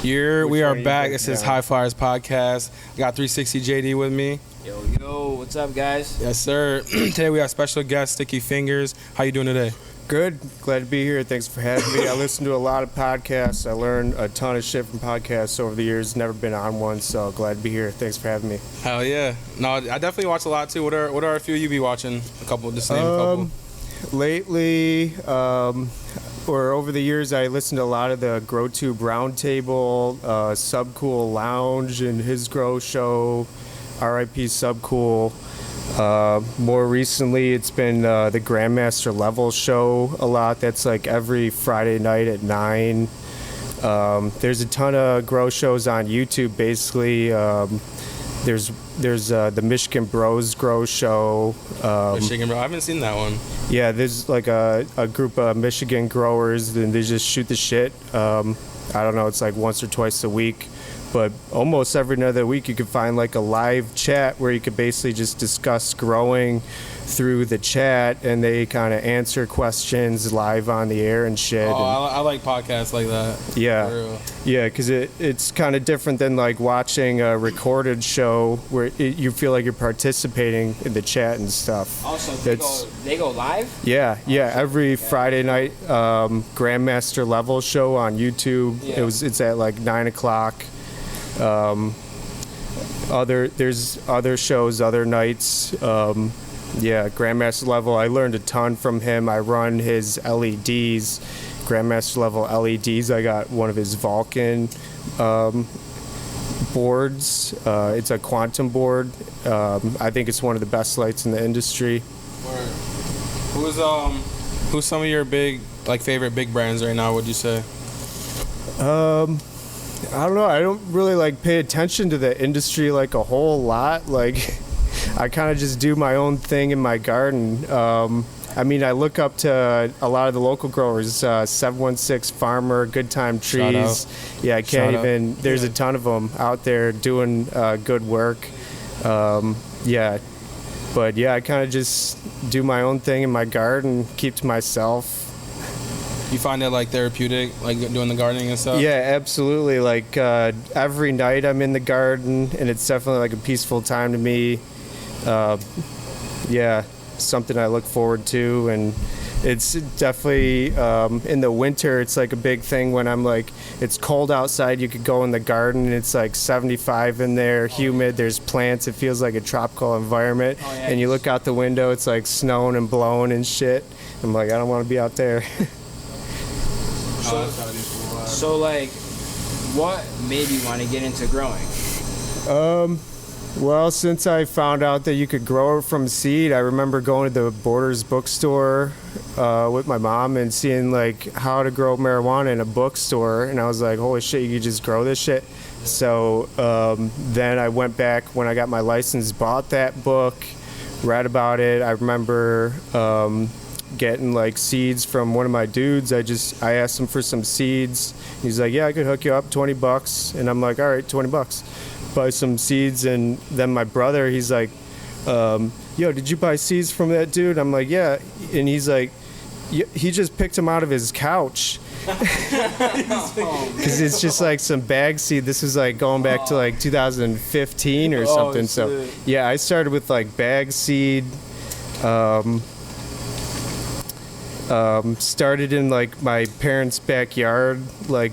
We are back. This is High Flyers Podcast. I got 360 JD with me. Yo, what's up, guys? Yes, sir. Today we have special guest, Sticky Fingers. How you doing today? Good. Glad to be here. Thanks for having me. I listen to a lot of podcasts. I learned a ton of shit from podcasts over the years. Never been on one, so glad to be here. Thanks for having me. Hell yeah. No, I definitely watch a lot too. What are a few you be watching? A couple, just name a couple. Lately, or over the years, I listened to a lot of the GrowTube Roundtable, Subcool Lounge and his Grow Show, RIP Subcool. More recently, it's been the Grandmaster Level Show a lot. That's like every Friday night at 9. There's a ton of grow shows on YouTube, basically. There's the Michigan Bros Grow Show. Michigan Bros. I haven't seen that one. Yeah, there's like a group of Michigan growers, and they just shoot the shit. I don't know, it's like once or twice a week. But almost every other week you can find like a live chat where you could basically just discuss growing through the chat, and they kind of answer questions live on the air and shit. Oh, I like podcasts like that. Yeah, yeah, because it's kind of different than like watching a recorded show where you feel like you're participating in the chat and stuff. Also, they go live? Yeah, every Friday night Grandmaster Level Show on YouTube. Yeah. It's at like 9 o'clock. There's other shows, other nights. Grandmaster Level, I learned a ton from him. I run his LEDs, Grandmaster Level LEDs. I got one of his Vulcan boards. It's a quantum board. I think it's one of the best lights in the industry. Who's some of your favorite big brands right now, would you say? I don't know. I don't really pay attention to the industry like a whole lot. Like, I kind of just do my own thing in my garden. I look up to a lot of the local growers. 716 Farmer, Good Time Trees. Yeah, I can't even. There's a ton of them out there doing good work. I kind of just do my own thing in my garden, keep to myself. You find it therapeutic, doing the gardening and stuff? Yeah, absolutely. Every night I'm in the garden, and it's definitely a peaceful time to me. Something I look forward to, and it's definitely in the winter. It's a big thing when I'm it's cold outside. You could go in the garden, and it's 75 in there, humid. There's plants. It feels like a tropical environment. Oh, yeah. And you look out the window, it's snowing and blowing and shit. I'm I don't want to be out there. So, what made you want to get into growing? Well, since I found out that you could grow it from seed, I remember going to the Borders bookstore with my mom and seeing how to grow marijuana in a bookstore, and I was like, holy shit, you could just grow this shit. So then I went back when I got my license, bought that book, read about it. I remember getting seeds from one of my dudes. I asked him for some seeds. He's like, yeah, I could hook you up, $20. And I'm like, all right, $20. Buy some seeds. And then my brother, he's like, yo, did you buy seeds from that dude? I'm like, yeah. And he's like, he just picked them out of his couch. Because it's just some bag seed. This is going back to 2015 or something. Shit. So yeah, I started with bag seed. Started in my parents' backyard,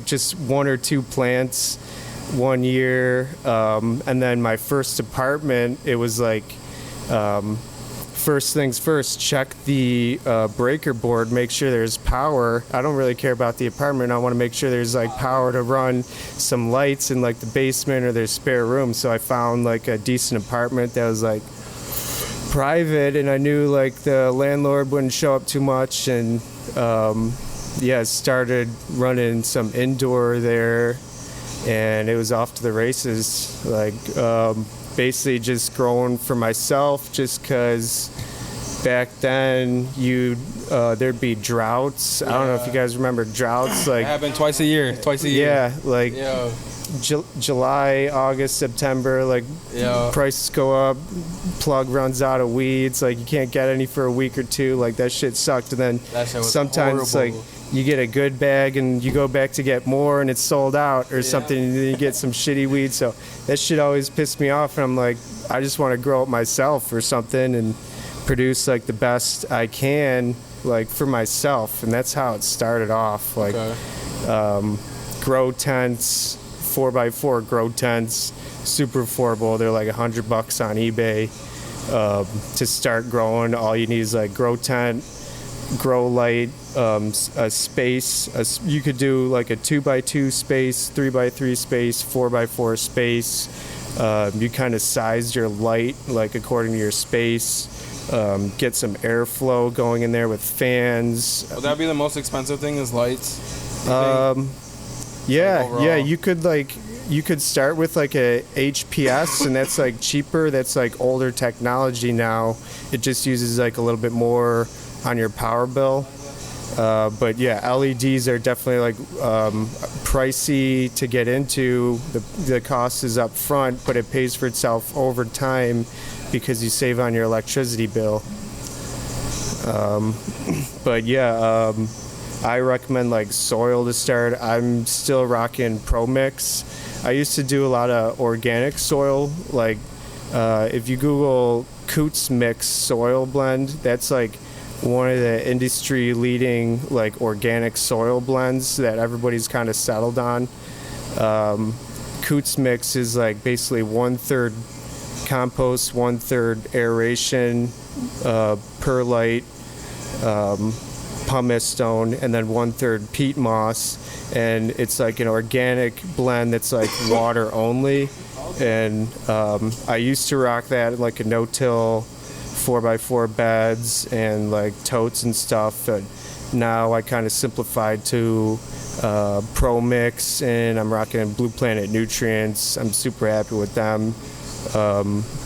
just one or two plants one year, and then my first apartment, it was first things first, check the breaker board, make sure there's power. I don't really care about the apartment. I want to make sure there's power to run some lights in the basement or there's spare room. So I found a decent apartment that was private, and I knew the landlord wouldn't show up too much, and started running some indoor there, and it was off to the races. Basically just growing for myself, just because back then there'd be droughts. I don't know if you guys remember droughts. It Like happened twice a year. yeah, like Yo, July, August, September, like yo. prices go up, plug runs out of weeds, like you can't get any for a week or two, like that shit sucked. And then That shit was sometimes horrible. like you get a good bag and you go back to get more and it's sold out or something, and then you get some shitty weeds. So that shit always pissed me off, and I'm like, I just want to grow it myself or something and produce like the best I can, like for myself. And that's how it started off. Like grow tents, 4x4 grow tents, super affordable. They're like $100 on eBay to start growing. All you need is like grow tent, grow light, a space. You could do like a 2x2 space, 3x3 space, 4x4 space. You kind of size your light like according to your space. Get some airflow going in there with fans. Would that be the most expensive thing? Is lights? Yeah, overall? you could start with like a HPS, and that's like cheaper. That's like older technology now. It just uses like a little bit more on your power bill. But yeah, LEDs are definitely like pricey to get into. The cost is up front, but it pays for itself over time because you save on your electricity bill. But yeah, I recommend like soil to start. I'm still rocking Pro Mix. I used to do a lot of organic soil. Like if you Google Coots Mix soil blend, that's like one of the industry leading like organic soil blends that everybody's kind of settled on. Coots Mix is like basically 1/3 compost, 1/3 aeration, perlite, pumice stone, and then 1/3 peat moss. And it's like an organic blend that's like water only. And I used to rock that in like a no-till 4x4 beds and like totes and stuff. But now I kind of simplified to Pro Mix, and I'm rocking Blue Planet Nutrients. I'm super happy with them.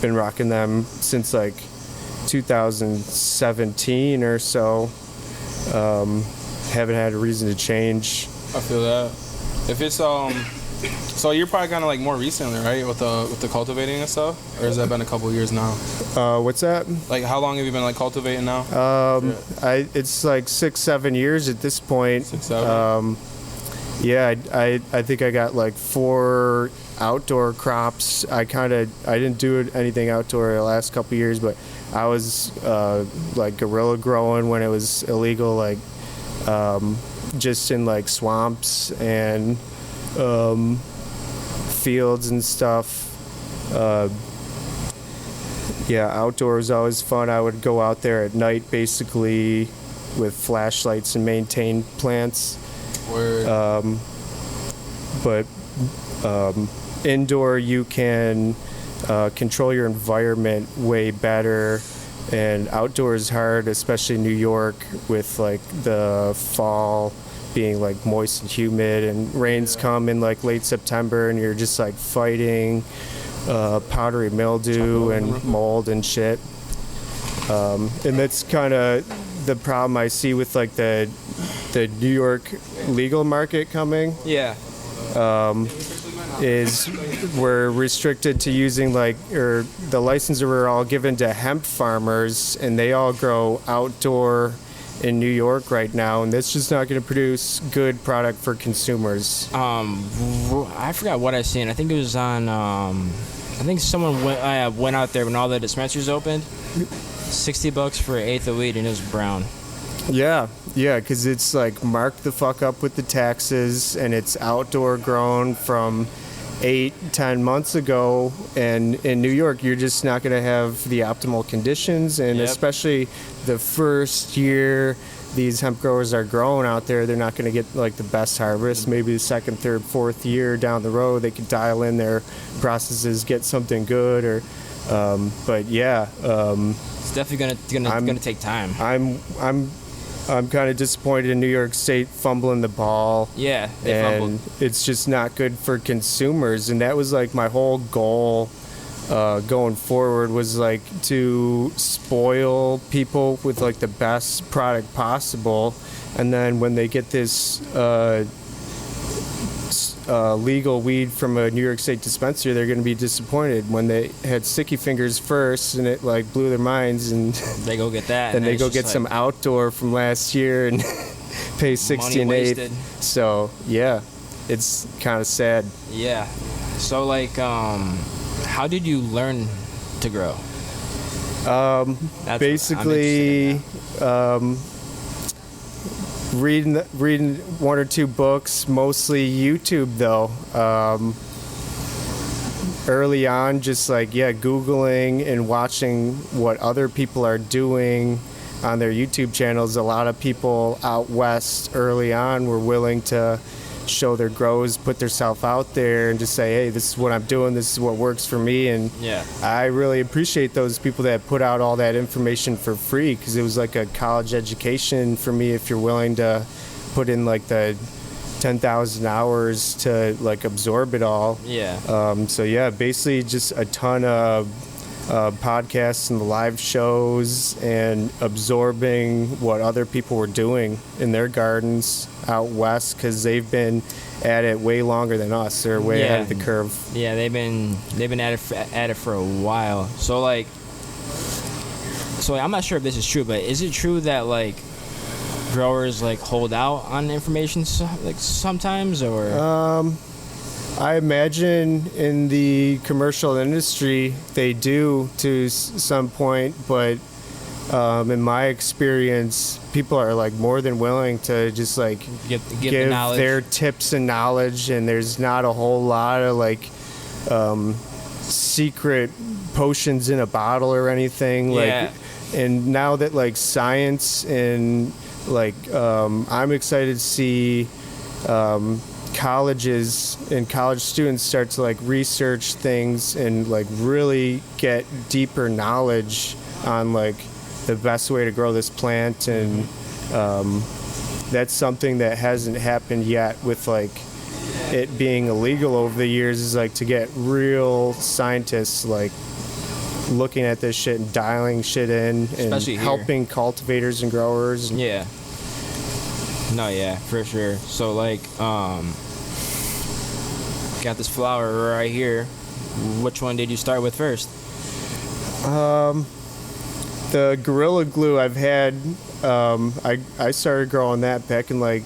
Been rocking them since like 2017 or so. Haven't had a reason to change. I feel that. If it's so you're probably kind of like more recently, right, with the cultivating and stuff, or has that been a couple of years now? What's that? Like, how long have you been like cultivating now? It's like 6-7 years at this point. 6-7. Yeah, I think I got like 4 outdoor crops. I didn't do anything outdoor the last couple of years, but I was like guerrilla growing when it was illegal, like just in like swamps and fields and stuff. Yeah, outdoors is always fun. I would go out there at night basically with flashlights and maintain plants. Word. But indoor you can control your environment way better, and outdoor is hard, especially in New York with like the fall being like moist and humid, and rains come in like late September and you're just like fighting powdery mildew and mold and shit. And that's kind of the problem I see with like the New York legal market coming. Yeah. Is we're restricted to using like, or the licenses were all given to hemp farmers, and they all grow outdoor in New York right now, and that's just not going to produce good product for consumers. I forgot what I seen. I think it was on. I think someone went out there when all the dispensaries opened. $60 for an eighth of weed, and it was brown. Yeah, because it's like marked the fuck up with the taxes, and it's outdoor grown from 8-10 months ago, and in New York you're just not going to have the optimal conditions, and especially the first year these hemp growers are growing out there, they're not going to get like the best harvest. Maybe the second, third, fourth year down the road they could dial in their processes, get something good, or but yeah, it's definitely gonna take time. I'm kind of disappointed in New York State fumbling the ball. Yeah, they fumbled. It's just not good for consumers, and that was like my whole goal going forward was like to spoil people with like the best product possible, and then when they get this legal weed from a New York State dispensary, they're going to be disappointed when they had sticky fingers first and it like blew their minds, and they go get that, then they go get some outdoor from last year and pay 60 and 8. So yeah, it's kind of sad. Yeah. So like, how did you learn to grow? Basically, reading one or two books, mostly YouTube though. Early on, just like Googling and watching what other people are doing on their YouTube channels. A lot of people out west early on were willing to show their grows, put themselves out there, and just say, hey, this is what I'm doing, this is what works for me. And I really appreciate those people that put out all that information for free, because it was like a college education for me if you're willing to put in like the 10,000 hours to like absorb it all. So basically just a ton of podcasts and live shows and absorbing what other people were doing in their gardens out west, because they've been at it way longer than us. They're way ahead of the curve. Yeah, they've been at it for a while. So like, I'm not sure if this is true, but is it true that like growers like hold out on information like sometimes, or? I imagine in the commercial industry they do to some point, but in my experience, people are like more than willing to just like give their tips and knowledge, and there's not a whole lot of like secret potions in a bottle or anything. And now that like science and like I'm excited to see colleges and college students start to like research things and like really get deeper knowledge on like the best way to grow this plant. And that's something that hasn't happened yet with like it being illegal over the years, is like to get real scientists like looking at this shit and dialing shit in, and especially helping cultivators and growers. For sure. So like, got this flower right here. Which one did you start with first? The Gorilla Glue I've had, I started growing that back in like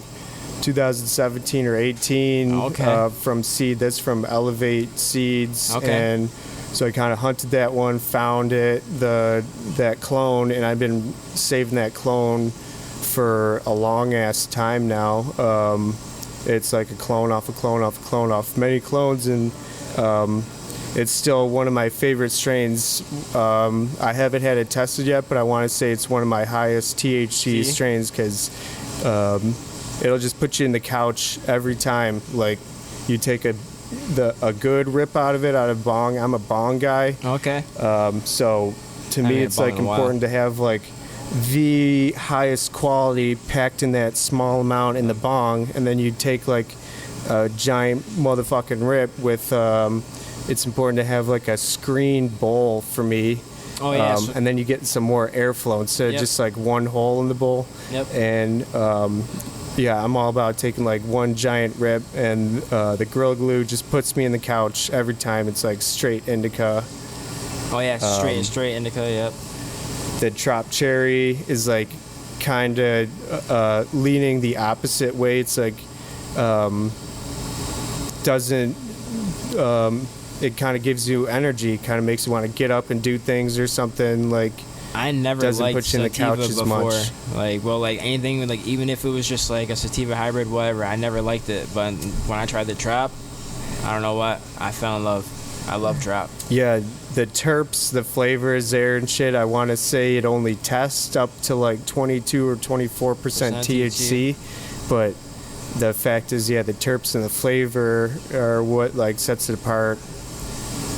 2017 or 18 from seed. That's from Elevate Seeds. And so I kind of hunted that one, found it, that clone, and I've been saving that clone for a long ass time now. It's like a clone off a clone off a clone off many clones, and it's still one of my favorite strains. I haven't had it tested yet, but I want to say it's one of my highest THC strains, because it'll just put you in the couch every time. Like you take a good rip out of bong. I'm a bong guy. So to me, it's like important to have like the highest quality packed in that small amount in the bong, and then you take like a giant motherfucking rip with it's important to have like a screen bowl for me. And then you get some more airflow instead of just like one hole in the bowl. And I'm all about taking like one giant rip, and the Gorilla Glue just puts me in the couch every time. It's like straight indica. Straight indica. The Trop Cherry is like kind of leaning the opposite way. It's like it kind of gives you energy, kind of makes you want to get up and do things or something. Like I never doesn't liked put you in the couch as before. much. Like anything, like even if it was just like a sativa hybrid, whatever, I never liked it. But when I tried the Trop, I don't know what, I fell in love. I love Trop. Yeah, the terps, the flavor is there and shit. I want to say it only tests up to like 22 or 24% THC, but the fact is, the terps and the flavor are what like sets it apart,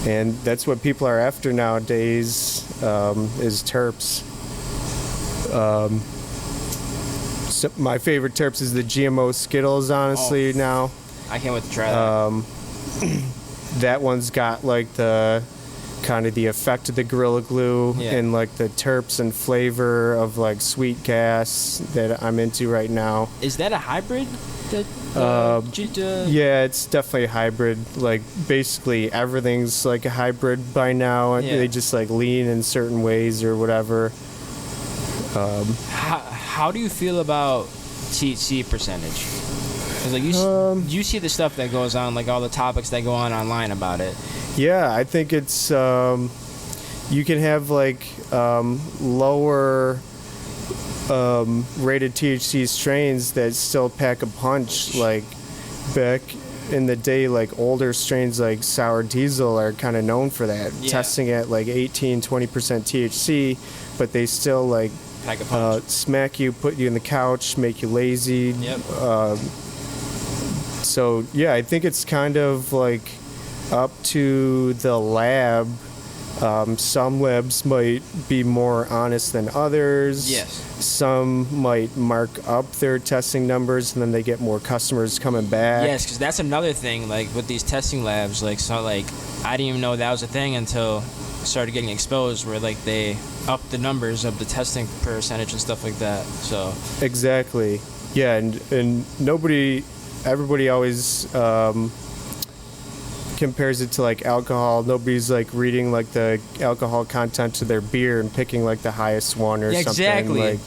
and that's what people are after nowadays, is terps. So my favorite terps is the GMO Skittles, honestly. Now I can't wait to try that. That one's got like the kind of the effect of the Gorilla Glue Yeah. and like the terps and flavor of like sweet gas that I'm into right now. Is that a hybrid? Yeah, it's definitely a hybrid. Like basically everything's like a hybrid by now. Yeah. They just like lean in certain ways or whatever. How do you feel about THC percentage? 'Cause like you see the stuff that goes on, like all the topics that go on online about it. Yeah, I think it's you can have like lower rated THC strains that still pack a punch. Like back in the day, like older strains like Sour Diesel are kind of known for that, Yeah. testing at like 18-20% THC, but they still like Pack a punch. smack you, put you in the couch, make you lazy. Yep. So yeah, I think it's kind of like up to the lab. Some labs might be more honest than others. Yes. Some might mark up their testing numbers and then they get more customers coming back. Yes, because that's another thing. Like with these testing labs, like so, like I didn't even know that was a thing until I started getting exposed, where like they up the numbers of the testing percentage and stuff like that. So Exactly. Yeah, and everybody always compares it to like alcohol. Nobody's like reading like the alcohol content to their beer and picking like the highest one or Yeah, something. exactly.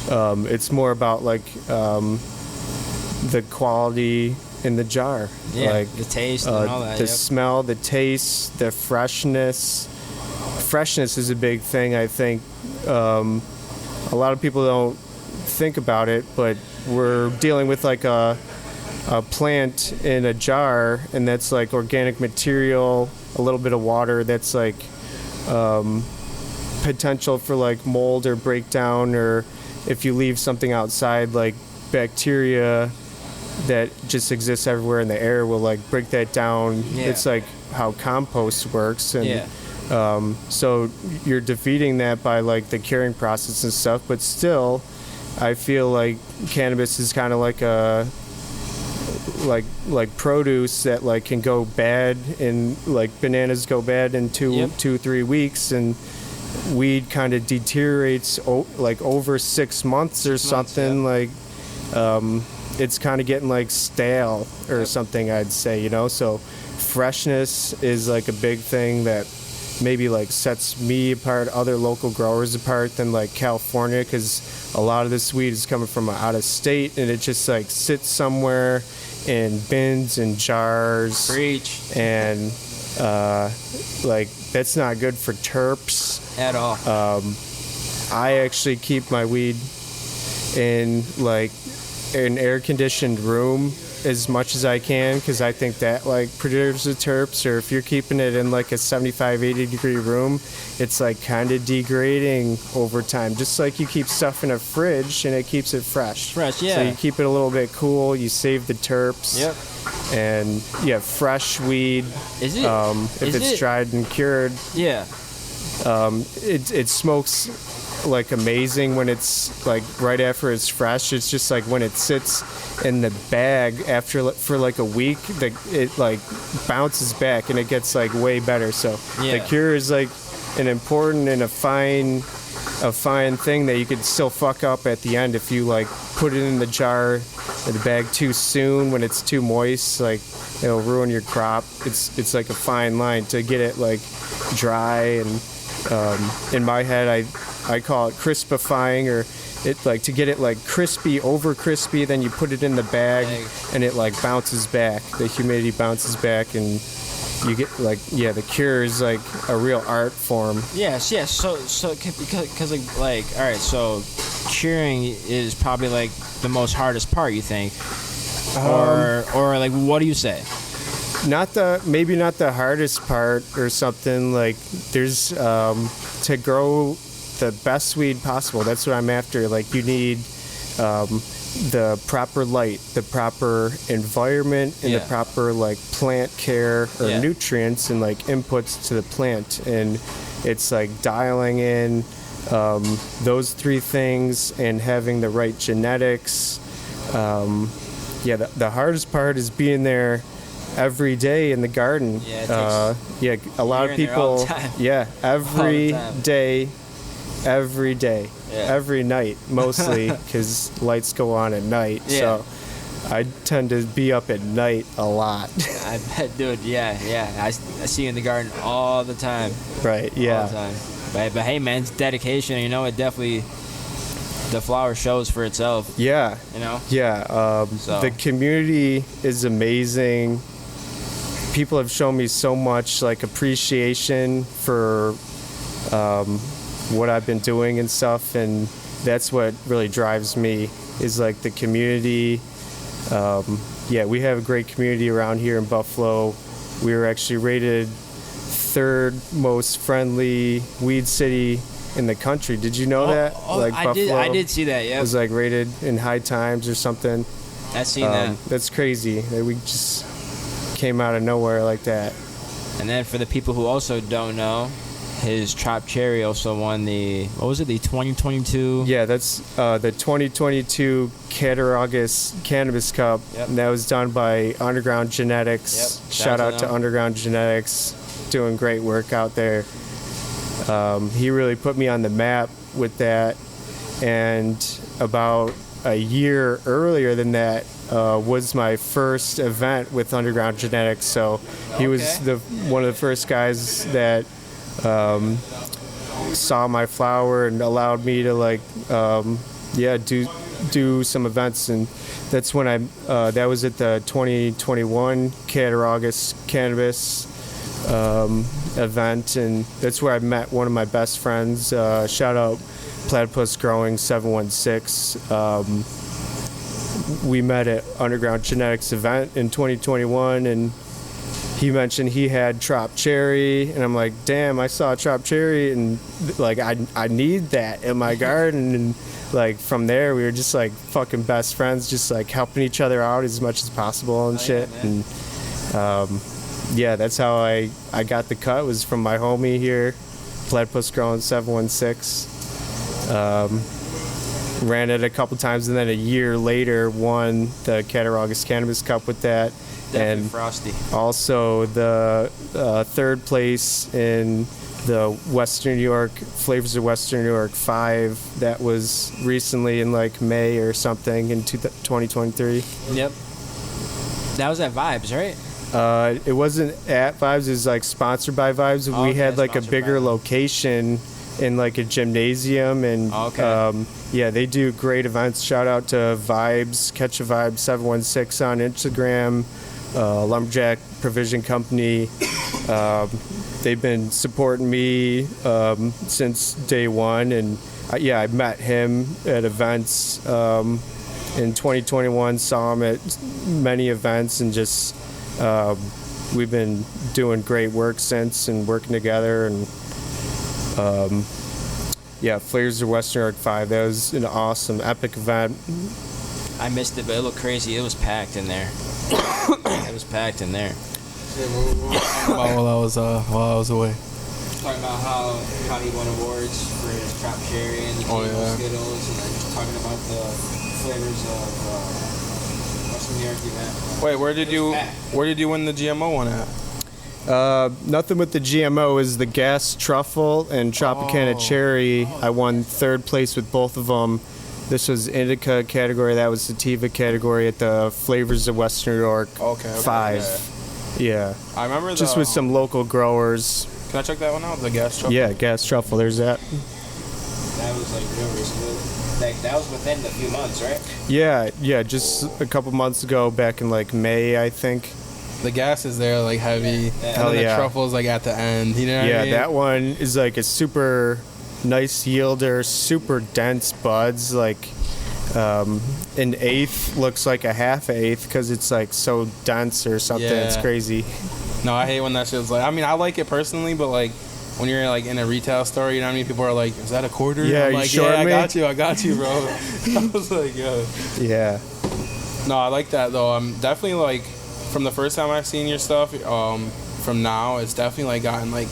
Like it's more about like the quality in the jar. yeah, Like the taste and all that. the Yep. smell, the taste, the freshness. Freshness is a big thing, I think. A lot of people don't think about it, but we're dealing with like a plant in a jar, and that's like organic material, a little bit of water, that's like potential for like mold or breakdown, or if you leave something outside, like bacteria that just exists everywhere in the air will like break that down. Yeah. It's like how compost works, and Yeah. so you're defeating that by like the curing process and stuff, but still I feel like cannabis is kind of like a like produce that like can go bad, and like bananas go bad in Yep. 2-3 weeks, and weed kind of deteriorates like over 6 months or 6 months, something. yeah. Like it's kind of getting like stale or Yep. something, I'd say, you know. So freshness is like a big thing that maybe like sets me apart, other local growers apart than like California, because a lot of this weed is coming from out of state, and it just like sits somewhere in bins and jars. Preach. And like that's not good for terps. At all. I actually keep my weed in like an air-conditioned room as much as I can, because I think that like preserves the terps. Or if you're keeping it in like a 75-80 degree room, it's like kind of degrading over time, just like you keep stuff in a fridge and it keeps it fresh. Fresh, yeah. So you keep it a little bit cool, you save the terps. Yep. And yeah, fresh weed, Is it? if is it's it? dried and cured, Yeah. it smokes like amazing when it's like right after it's fresh. It's just like when it sits in the bag for like a week, it like bounces back and it gets like way better. So Yeah. the cure is like an important and a fine thing that you could still fuck up at the end if you like put it in the jar or the bag too soon when it's too moist. Like it'll ruin your crop. It's like a fine line to get it like dry, and in my head I call it crispifying, or it like to get it like crispy, over crispy, then you put it in the bag and it like bounces back. The humidity bounces back and you get like, yeah, the cure is like a real art form. Yes. So because like all right. So curing is probably like the most hardest part, you think, or like what do you say? Maybe not the hardest part or something. Like there's to grow the best weed possible. That's what I'm after. Like you need the proper light, the proper environment, and Yeah. the proper like plant care or Yeah. nutrients and like inputs to the plant. And it's like dialing in those three things and having the right genetics. The hardest part is being there every day in the garden. Yeah, yeah, a lot of You're in there all people. the time. Yeah, every time. day, every day, Yeah. every night, mostly because lights go on at night. Yeah. So I tend to be up at night a lot. I bet, dude. Yeah. I see you in the garden all the time. Right. All the Yeah. time. But hey, man, it's dedication. You know, it definitely, the flower shows for itself. Yeah. You know. Yeah. So. The community is amazing. People have shown me so much like appreciation for what I've been doing and stuff, and that's what really drives me is like the community. Yeah, we have a great community around here in Buffalo. We were actually rated third most friendly weed city in the country. Did you know that? Like I did see that. Yeah. was like rated in High Times or something. I seen that. That's crazy that we just came out of nowhere like that. And then for the people who also don't know, his Trop Cherry also won the 2022. Yeah, that's the 2022 Cattaraugus Cannabis Cup. Yep. And that was done by Underground Genetics. Yep. Shout out to them. Underground Genetics, doing great work out there. He really put me on the map with that. And about a year earlier than that was my first event with Underground Genetics. So he was one of the first guys that saw my flower and allowed me to like do some events, and that's when I that was at the 2021 Cattaraugus Cannabis event, and that's where I met one of my best friends. Shout out Platypus Growing 716. We met at Underground Genetics event in 2021, and he mentioned he had Trop Cherry, and I'm like, damn, I saw Trop Cherry, and like I need that in my garden. And like from there we were just like fucking best friends, just like helping each other out as much as possible and shit. Yeah, and yeah, that's how I got the cut, was from my homie here, Platypus Growing 716. Ran it a couple times, and then a year later won the Cattaraugus Cannabis Cup with that. Definitely And frosty. also the third place in the Western New York Flavors of Western New York 5. That was recently in like May or something in 2023. Yep. That was at Vibes, right? It wasn't at Vibes, it was like sponsored by Vibes. Oh, We okay, had like a sponsored bigger by Vibes. location in like a gymnasium, and Okay. yeah, they do great events. Shout out to Vibes, Catch a Vibe 716 on Instagram, Lumberjack Provision Company. They've been supporting me since day one, and yeah, I met him at events in 2021, saw him at many events, and just we've been doing great work since and working together. And yeah, Flavors of Western New York 5, that was an awesome, epic event. I missed it, but it looked crazy. It was packed in there. It was packed in there. while I was away. Talking about how he won awards for his Trop Cherry and the Skittles, and then talking about the flavors of Western New York event. Wait, where did you win the GMO one at? Nothing with the GMO, is the gas truffle and Tropicana cherry. I won third place with both of them. This was indica category, that was sativa category at the Flavors of Western New York 5. Yeah. I remember Just with some local growers. Can I check that one out? The gas truck. Yeah, gas truffle, there's that. That was like real recently. Like that was within a few months, right? Yeah, just a couple months ago, back in like May, I think. The gas is there, like heavy, and Hell then the yeah. truffle's like at the end. You know what I mean? That one is like a super nice yielder, super dense buds. Like an eighth looks like a half eighth because it's like so dense or something. It's Yeah. crazy. No, I hate when that shit's like. I mean, I like it personally, but like when you're like in a retail store, you know what I mean? People are like, "Is that a quarter?" Yeah, I'm you like, short "Yeah, me?" I got you, bro." I was like, "Yo." Yeah. No, I like that though. I'm definitely like, from the first time I've seen your stuff, from now, it's definitely like gotten like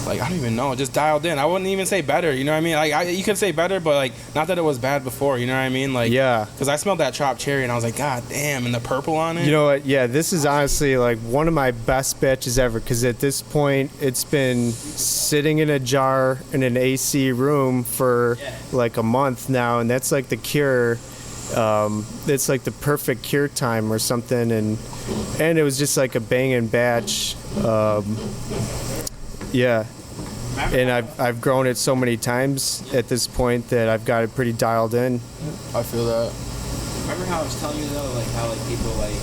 like, I don't even know, just dialed in. I wouldn't even say better, you know what I mean? Like, you could say better, but like, not that it was bad before, you know what I mean? Like, Yeah. because I smelled that chopped cherry and I was like, God damn, and the purple on it. You know what? Yeah, this is honestly like one of my best batches ever because at this point it's been sitting in a jar in an AC room for like a month now, and that's like the cure. It's like the perfect cure time or something, and it was just like a banging batch. Yeah. And I've grown it so many times at this point that I've got it pretty dialed in. I feel that. Remember how I was telling you though, like how like people like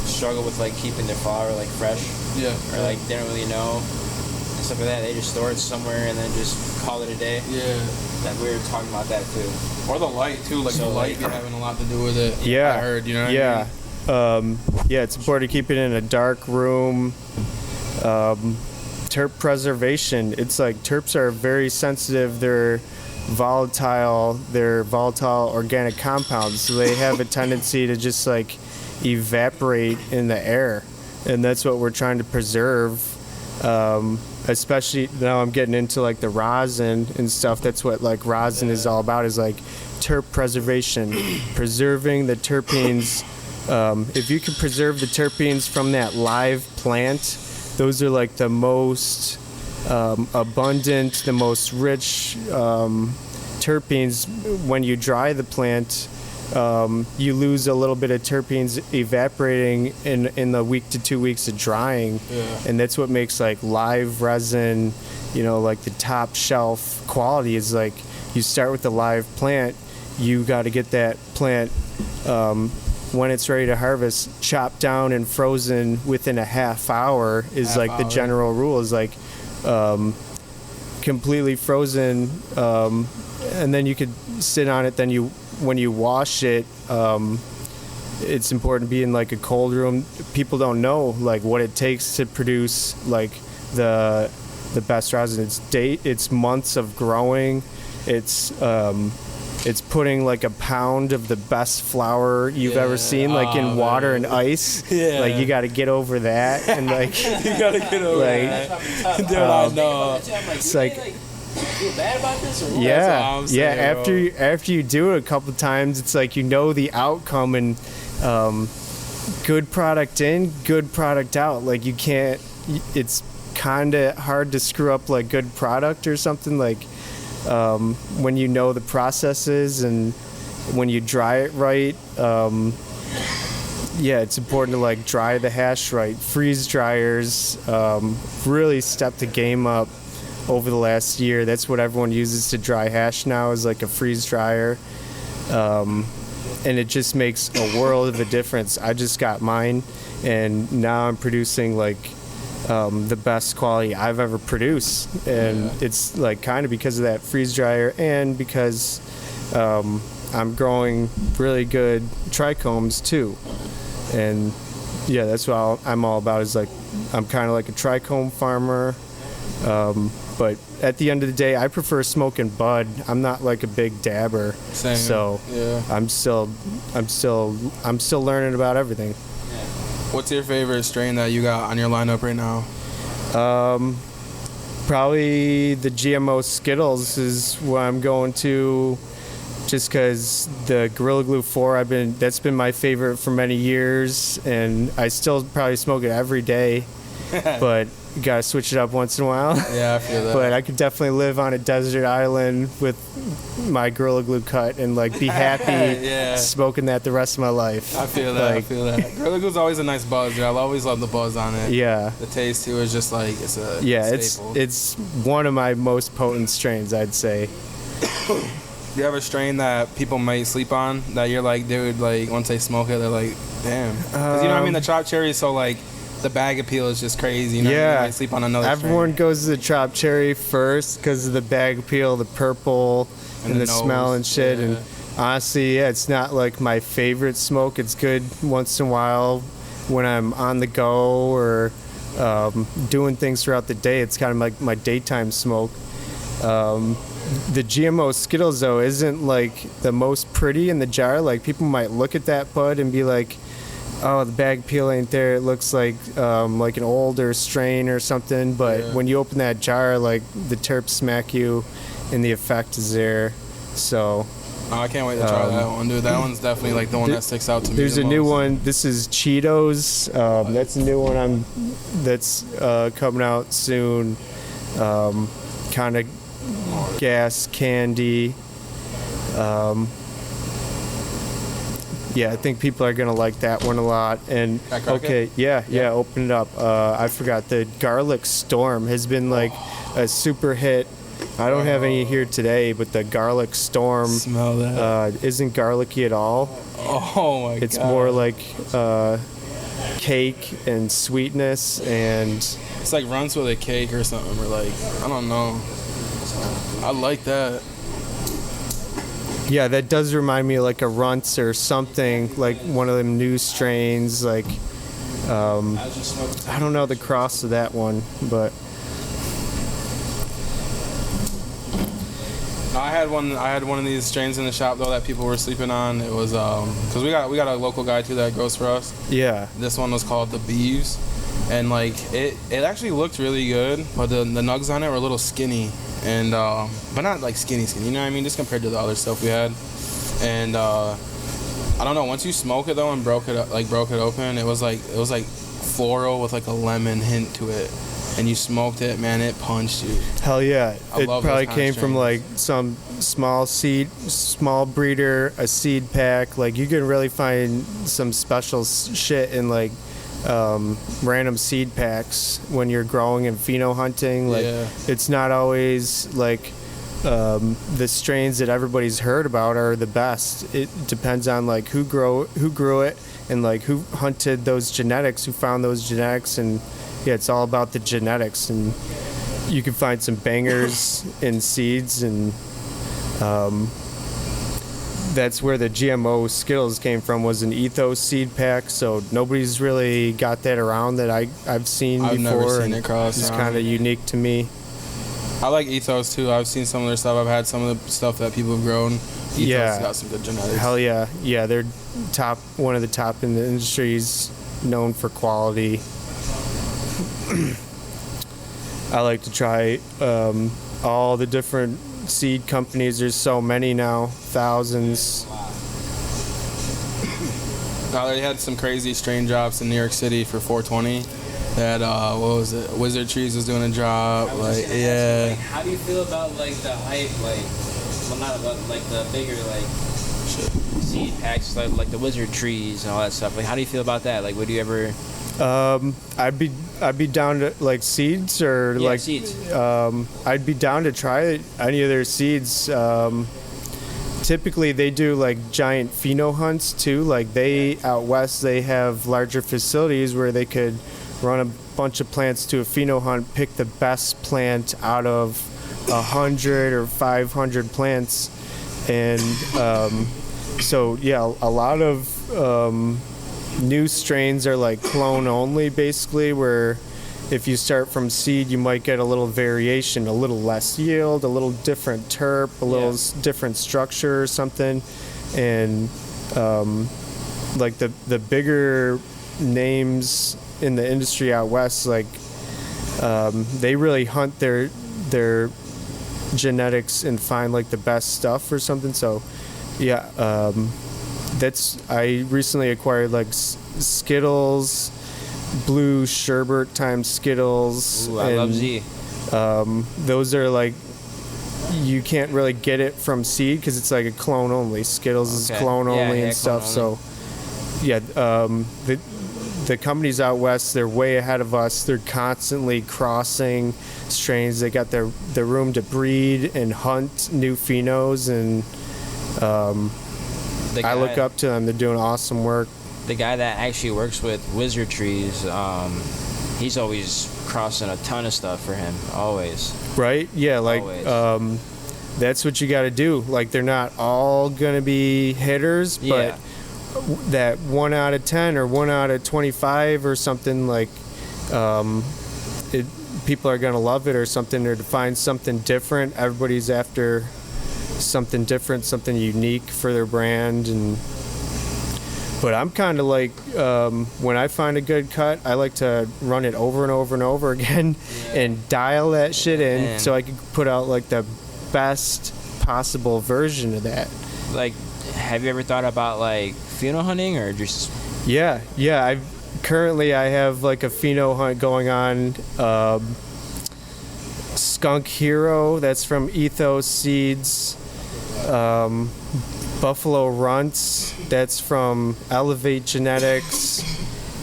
struggle with like keeping their flower like fresh, Yeah. or like they don't really know and stuff like that. They just store it somewhere and then just call it a day. Yeah. That we were talking about that too. Or the light too, like So, the light like- be having a lot to do with it. Yeah. I heard, you know what Yeah. I mean? Yeah, it's important to keep it in a dark room. Terp preservation. It's like terps are very sensitive. They're volatile organic compounds. So they have a tendency to just like evaporate in the air. And that's what we're trying to preserve. Especially now I'm getting into like the rosin and stuff. That's what like rosin is all about, is like terp preservation, preserving the terpenes. If you can preserve the terpenes from that live plant, those are like the most abundant, the most rich terpenes. When you dry the plant, you lose a little bit of terpenes evaporating in the week to 2 weeks of drying. Yeah. And that's what makes like live resin, you know, like the top shelf quality is like you start with the live plant, you got to get that plant when it's ready to harvest, chopped down and frozen within a half hour is Half like the hour. general rule, is like completely frozen, and then you could sit on it. Then when you wash it, it's important to be in like a cold room. People don't know like what it takes to produce like the best rosin. It's months of growing. It's putting like a pound of the best flour you've ever seen, like in water and ice. Yeah. Like you got to get over that, and like You gotta get over like Dude, I know. it's like Feel bad about this or what? yeah, what I'm saying, After you do it a couple times, it's like you know the outcome, and good product in, good product out. Like you can't. It's kind of hard to screw up like good product or something like. When you know the processes and when you dry it right, it's important to like dry the hash right. Freeze dryers really stepped the game up over the last year. That's what everyone uses to dry hash now, is like a freeze dryer, and it just makes a world of a difference. I just got mine, and now I'm producing like the best quality I've ever produced, and it's like kind of because of that freeze dryer, and because I'm growing really good trichomes too, and that's what I'm all about, is like I'm kind of like a trichome farmer, but at the end of the day I prefer smoking bud. I'm not like a big dabber. Same. So Yeah. I'm still learning about everything. What's your favorite strain that you got on your lineup right now? Probably the GMO Skittles is what I'm going to, just because the Gorilla Glue 4, that's been my favorite for many years, and I still probably smoke it every day, but you gotta switch it up once in a while. Yeah, I feel that. But I could definitely live on a desert island with my Gorilla Glue cut and like be happy Yeah. smoking that the rest of my life. I feel that. Like, I feel that. Gorilla Glue's always a nice buzz, dude. I'll always love the buzz on it. yeah. The taste too is just like it's a staple. It's one of my most potent strains, I'd say. Do you have a strain that people might sleep on that you're like, dude, like once they smoke it, they're like, damn. 'Cause you know what I mean? The chopped cherry is so like the bag appeal is just crazy. You know what I mean? Yeah. You might sleep on another Everyone strain. goes to the chopped cherry first because of the bag appeal, the purple, and the the smell nose, and shit. yeah. And honestly, it's not like my favorite smoke. It's good once in a while when I'm on the go or doing things throughout the day. It's kind of like my daytime smoke. The GMO Skittles, though, isn't like the most pretty in the jar. Like people might look at that bud and be like, oh, the bag peel ain't there. It looks like an older strain or something. But when you open that jar, like the terps smack you, and the effect is there. So. Oh, I can't wait to try that one, dude. That one's definitely like the one that sticks out to me. There's the a new most. one. This is Cheetos. That's a new one. That's coming out soon. Kind of gas candy. Yeah, I think people are gonna like that one a lot. And okay, yeah, open it up. I forgot the garlic storm has been like a super hit. I don't have any here today, but the garlic storm smell that isn't garlicky at all. Oh my god! It's more like cake and sweetness, and it's like runs with a cake or something, or like I don't know. I like that. Yeah, that does remind me of like a Runts or something, like one of them new strains. Like I don't know the cross of that one, but. I had one of these strains in the shop though that people were sleeping on. It was because we got a local guy too that grows for us. Yeah. This one was called the Beeves, and like it actually looked really good, but the nugs on it were a little skinny, and but not like skinny. You know what I mean? Just compared to the other stuff we had, and I don't know. Once you smoke it though and broke it open, it was like floral with like a lemon hint to it. And you smoked it, man, it punched you. Hell yeah. It probably came from strains. like some small breeder, a seed pack. Like you can really find some special shit in like random seed packs when you're growing and Fino hunting. Like it's not always like the strains that everybody's heard about are the best. It depends on like who grew it and like who hunted those genetics, who found those genetics, and yeah, it's all about the genetics, and you can find some bangers in seeds, and that's where the GMO Skittles came from, was an Ethos seed pack. So nobody's really got that around that I've seen before. I've never seen it cross. It's kind of unique to me. I like Ethos too. I've seen some of their stuff. I've had some of the stuff that people have grown. Ethos got some good genetics. Hell yeah. Yeah, they're one of the top in the industries, known for quality. I like to try all the different seed companies. There's so many now, thousands. They had some crazy strain drops in New York City for 420. They had what was it? Wizard Trees was doing a drop. Like yeah. Like, how do you feel about like the hype? Like, well, not about like the bigger like seed packs, like the Wizard Trees and all that stuff. Like, how do you feel about that? Like, would you ever? I'd be down to like seeds or like seeds. I'd be down to try any of their seeds. Typically they do like giant pheno hunts too. Like out west they have larger facilities where they could run a bunch of plants to a pheno hunt, pick the best plant out of 100 or 500 plants, and so yeah, a lot of new strains are like clone only, basically, where if you start from seed, you might get a little variation, a little less yield, a little different terp, a little different structure or something. And like the bigger names in the industry out west, like they really hunt their genetics and find like the best stuff or something. So yeah, I recently acquired like Skittles, blue sherbet times Skittles. Ooh, I love Z. Those are like, you can't really get it from seed because it's like a clone only. Skittles is clone only and stuff. So yeah, the companies out west, they're way ahead of us. They're constantly crossing strains. They got the room to breed and hunt new phenos, and I look up to them. They're doing awesome work. The guy that actually works with Wizard Trees, he's always crossing a ton of stuff for him, always. Right? Yeah, like that's what you got to do. Like, they're not all gonna be hitters, but that 1 out of 10 or 1 out of 25 or something, like people are gonna love it or something, or to find something different. Everybody's after something different, something unique for their brand, and But I'm kind of like, when I find a good cut, I like to run it over and over and over again and dial that shit in so I can put out like the best possible version of that. Like, have you ever thought about like Fino hunting or just? Yeah. I have like a Fino hunt going on. Skunk Hero, that's from Ethos Seeds. Buffalo Runts, that's from Elevate Genetics.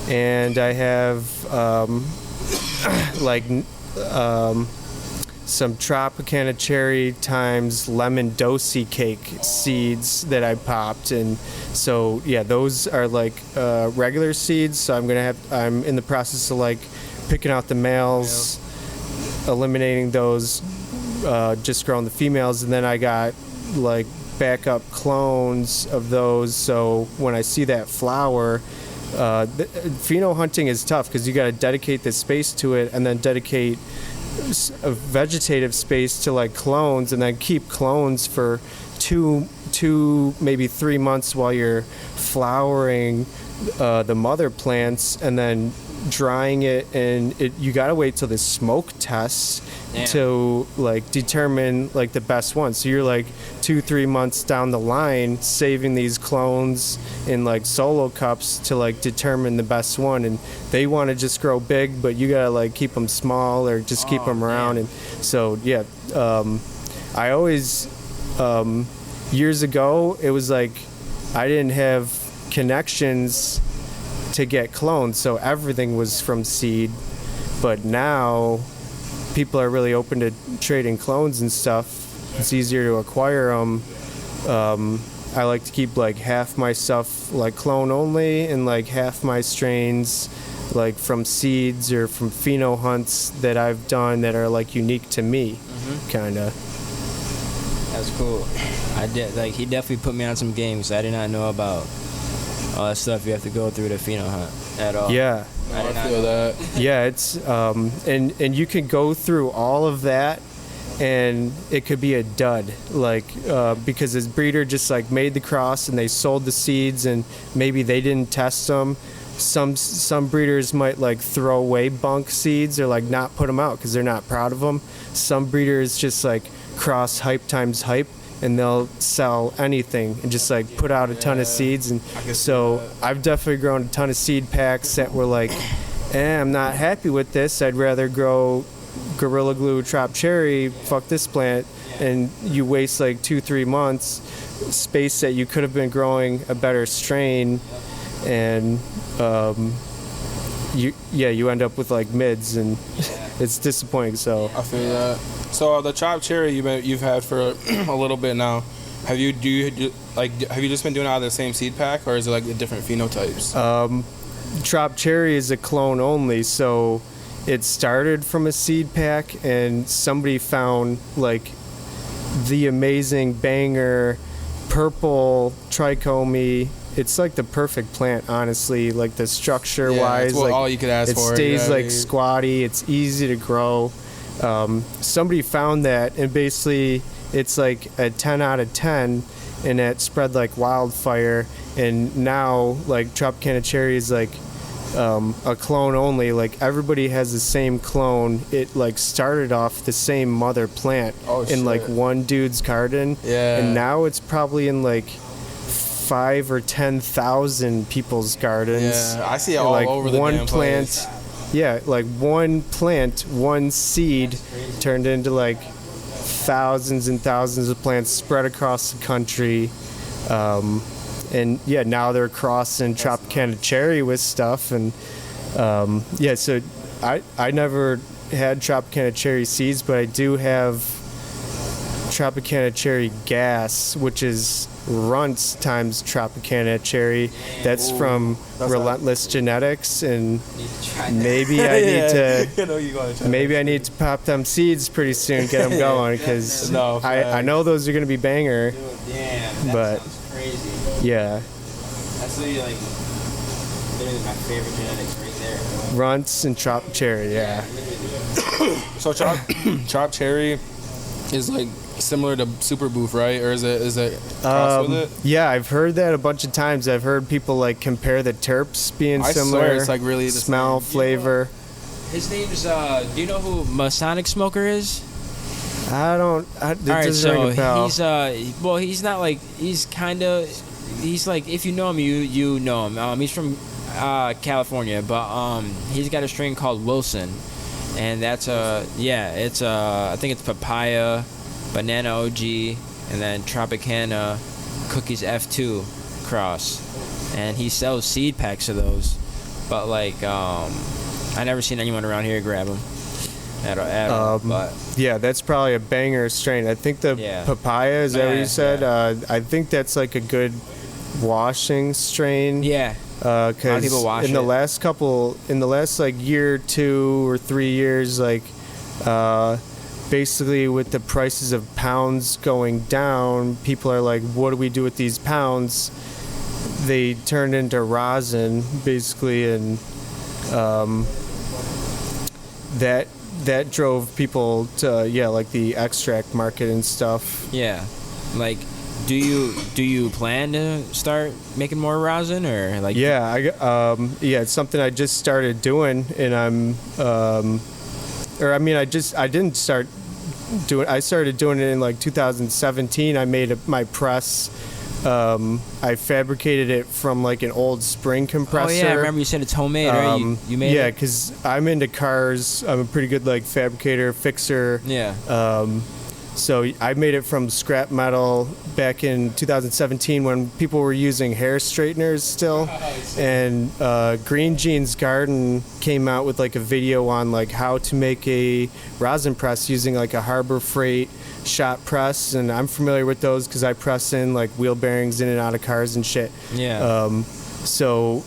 And I have some Tropicana Cherry times Lemon Dosi Cake seeds that I popped. And so those are like regular seeds. So I'm in the process of like picking out the males, eliminating those, just growing the females, and then I got like backup clones of those. So when I see that flower, Fino hunting is tough because you got to dedicate the space to it, and then dedicate a vegetative space to like clones, and then keep clones for two maybe 3 months while you're flowering the mother plants, and then drying it, and you gotta wait till the smoke tests to like determine like the best one. So you're like 2-3 months down the line saving these clones in like solo cups to like determine the best one, and they want to just grow big, but you gotta like keep them small or just keep them around. And so I always years ago it was like I didn't have connections to get clones, so everything was from seed. But now people are really open to trading clones and stuff. It's easier to acquire them. I like to keep like half my stuff like clone only, and like half my strains like from seeds or from Fino hunts that I've done that are like unique to me, kind of. That's cool. He definitely put me on some games I did not know about. All that stuff you have to go through to Fino hunt at all. Yeah. I feel that. Yeah, it's and you can go through all of that, and it could be a dud, like because this breeder just like made the cross and they sold the seeds, and maybe they didn't test them. Some breeders might like throw away bunk seeds or like not put them out because they're not proud of them. Some breeders just like cross hype times hype, and they'll sell anything and just like put out a ton of seeds. And so I've definitely grown a ton of seed packs that were like, I'm not happy with this. I'd rather grow Gorilla Glue Trop Cherry, fuck this plant. And you waste like 2-3 months, space that you could have been growing a better strain, and you end up with like mids, and it's disappointing. So I feel that. So the chopped cherry you've had for a little bit now. Have you just been doing it out of the same seed pack, or is it like the different phenotypes? Chopped cherry is a clone only, so it started from a seed pack, and somebody found like the amazing banger purple trichomy. It's like the perfect plant, honestly. Like the structure wise, it's like all you could ask for. It stays like squatty. It's easy to grow. Somebody found that, and basically it's like a 10 out of 10, and it spread like wildfire. And now like Tropicana Cherry is like a clone only. Like everybody has the same clone. It like started off the same mother plant in like one dude's garden, and now it's probably in like 5 or 10,000 people's gardens. Yeah, I see it all like over the one damn plant. place. Yeah, like one plant, one seed turned into like thousands and thousands of plants spread across the country. And now they're crossing Tropicana Cherry with stuff. And so I never had Tropicana Cherry seeds, but I do have Tropicana Cherry gas, which is Runts times Tropicana Cherry. That's from Relentless Genetics, and maybe I need to pop them seeds pretty soon, get them going, because I know those are going to be banger. Dude, damn, but sounds crazy. Yeah, that's literally my favorite genetics right there. Runts and Trop Cherry, yeah. So chopped cherry is like similar to Super Booth, right? Or is it crossed with it? Yeah, I've heard that a bunch of times. I've heard people like compare the terps being I similar. swear it's like really the smell, same. flavor. His name's, do you know who Masonic Smoker is? I don't. It All right, doesn't ring a bell. he's well, he's not like he's kind of he's like if you know him, you know him. He's from California, but he's got a strain called Wilson, and that's it's I think it's papaya, banana OG, and then Tropicana cookies F2 cross, and he sells seed packs of those, but like I never seen anyone around here grab them at all, but. Yeah, that's probably a banger strain. I think the papaya, is that what you said? Yeah. I think that's like a good washing strain. Yeah. Because people wash in the last like year, 2 or 3 years, like basically with the prices of pounds going down, people are like, what do we do with these pounds? They turned into rosin, basically, and that drove people to like the extract market and stuff. Yeah, like, do you plan to start making more rosin or like? Yeah, it's something I just started doing, and I started doing it in like 2017. I made my press. I fabricated it from like an old spring compressor. Oh yeah, I remember you said it's homemade, right? You made it? Yeah, because I'm into cars. I'm a pretty good like fabricator, fixer. Yeah. So I made it from scrap metal back in 2017 when people were using hair straighteners still. And Green Jeans Garden came out with like a video on like how to make a rosin press using like a Harbor Freight shot press, and I'm familiar with those because I press in like wheel bearings in and out of cars and shit. Yeah. So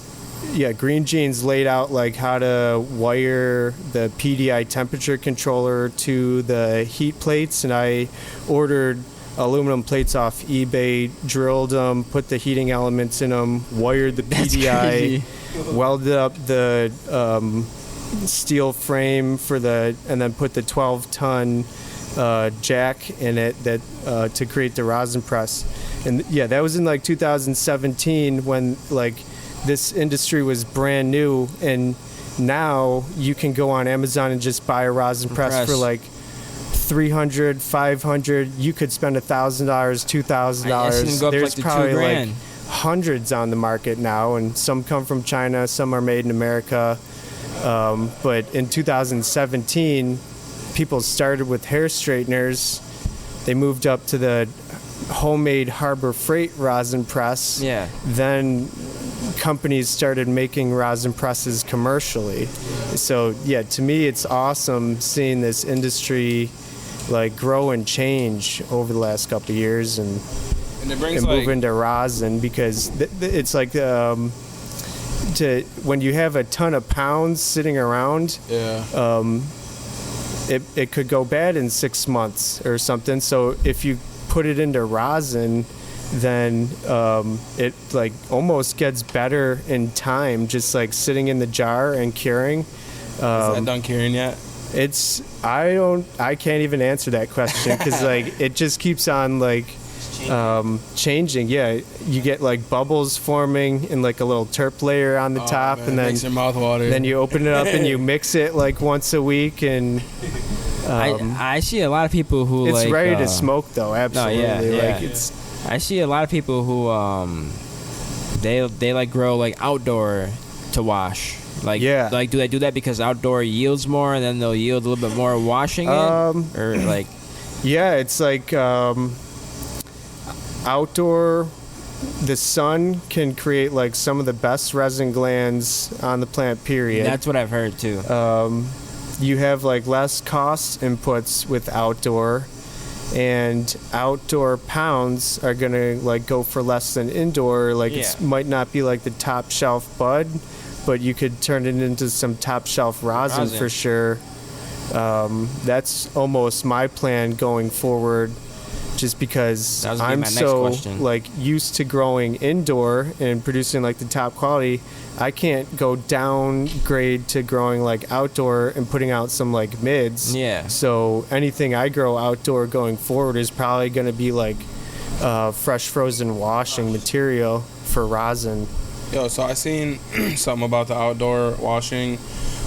yeah, Green Jeans laid out like how to wire the PDI temperature controller to the heat plates, and I ordered aluminum plates off eBay, drilled them, put the heating elements in them, wired the PDI, welded up the steel frame and then put the 12-ton jack in it to create the rosin press. And yeah, that was in like 2017 when like this industry was brand new, and now you can go on Amazon and just buy a rosin press for like $300, $500. You could spend $1,000, $2,000. There's like probably $2,000. like hundreds on the market now, and some come from China, some are made in America. But in 2017, people started with hair straighteners. They moved up to the homemade Harbor Freight rosin press. Yeah. Then companies started making rosin presses commercially. So yeah, to me it's awesome seeing this industry like grow and change over the last couple of years and move into rosin, because it's like when you have a ton of pounds sitting around, it could go bad in 6 months or something. So if you put it into rosin, then it like almost gets better in time, just like sitting in the jar and curing. Is that done curing yet? I can't even answer that question because like it just keeps on like changing. Yeah, you get like bubbles forming and like a little terp layer on the top, man, and then makes your mouth water. Then you open it up and you mix it like once a week, and I see a lot of people who it's like, ready to smoke though. Absolutely. Like I see a lot of people who they like grow like outdoor to wash. Like do they do that because outdoor yields more, and then they'll yield a little bit more washing it, or like? Yeah, it's like outdoor. The sun can create like some of the best resin glands on the plant. Period. That's what I've heard too. You have like less cost inputs with outdoor, and outdoor pounds are gonna like go for less than indoor. Like it might not be like the top shelf bud, but you could turn it into some top shelf rosin for sure. That's almost my plan going forward, just because I'm so like used to growing indoor and producing like the top quality. I can't go downgrade to growing like outdoor and putting out some like mids. Yeah. So anything I grow outdoor going forward is probably going to be like fresh frozen washing material for rosin. Yo, so I seen something about the outdoor washing.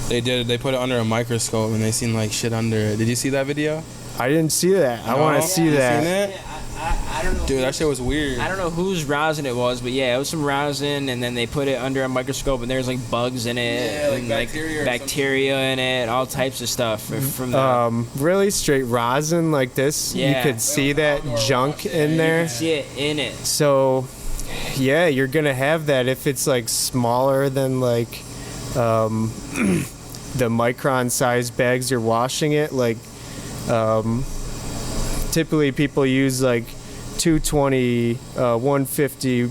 They put it under a microscope and they seen like shit under it. Did you see that video? I didn't see that. I want to see You that. seen it? Yeah, I don't know. Dude, that shit was weird. I don't know whose rosin it was, but yeah, it was some rosin, and then they put it under a microscope, and there's like bugs in it, Yeah, like and bacteria or in it, all types of stuff from the. Really straight rosin like this, you Yeah. could see that junk in You there. can see it in it. So, yeah, you're gonna have that if it's like smaller than like the micron size bags you're washing it. Like, typically people use like 220, 150,